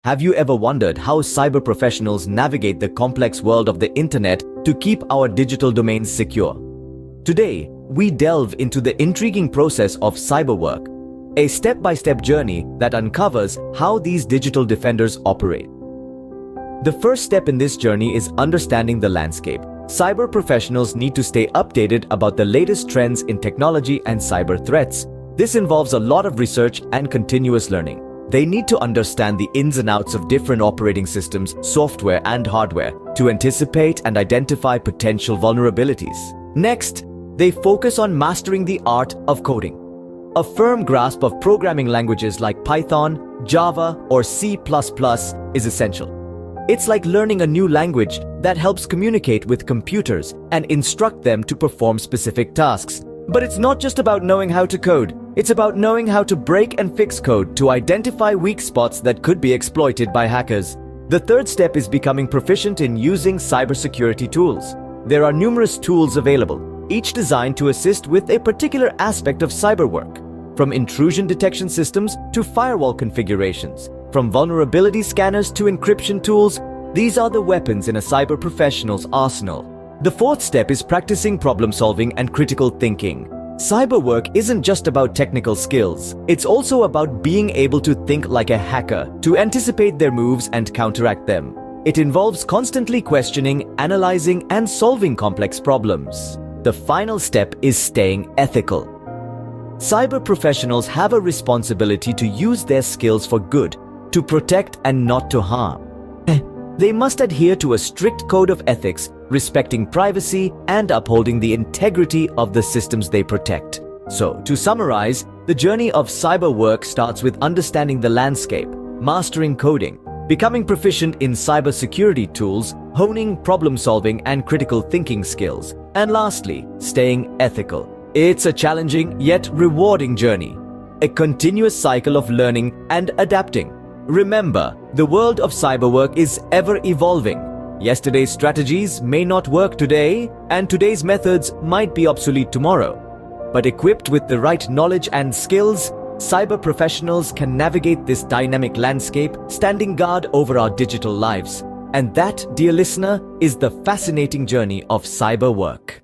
Have you ever wondered how cyber professionals navigate the complex world of the internet to keep our digital domains secure? Today, we delve into the intriguing process of cyber work, a step-by-step journey that uncovers how these digital defenders operate. The first step in this journey is understanding the landscape. Cyber professionals need to stay updated about the latest trends in technology and cyber threats. This involves a lot of research and continuous learning. They need to understand the ins and outs of different operating systems, software and hardware to anticipate and identify potential vulnerabilities. Next, they focus on mastering the art of coding. A firm grasp of programming languages like Python, Java, or C++ is essential. It's like learning a new language that helps communicate with computers and instruct them to perform specific tasks. But it's not just about knowing how to code. It's about knowing how to break and fix code to identify weak spots that could be exploited by hackers. The third step is becoming proficient in using cybersecurity tools. There are numerous tools available, each designed to assist with a particular aspect of cyber work. From intrusion detection systems to firewall configurations, from vulnerability scanners to encryption tools, these are the weapons in a cyber professional's arsenal. The fourth step is practicing problem solving and critical thinking. Cyber work isn't just about technical skills. It's also about being able to think like a hacker, to anticipate their moves and counteract them. It involves constantly questioning, analyzing, and solving complex problems. The final step is staying ethical. Cyber professionals have a responsibility to use their skills for good, to protect and not to harm. They must adhere to a strict code of ethics, respecting privacy and upholding the integrity of the systems they protect. So, to summarize, the journey of cyber work starts with understanding the landscape, mastering coding, becoming proficient in cybersecurity tools, honing problem-solving and critical thinking skills, and lastly, staying ethical. It's a challenging yet rewarding journey, a continuous cycle of learning and adapting. Remember, the world of cyber work is ever evolving. Yesterday's strategies may not work today, and today's methods might be obsolete tomorrow. But equipped with the right knowledge and skills, cyber professionals can navigate this dynamic landscape, standing guard over our digital lives. And that, dear listener, is the fascinating journey of cyber work.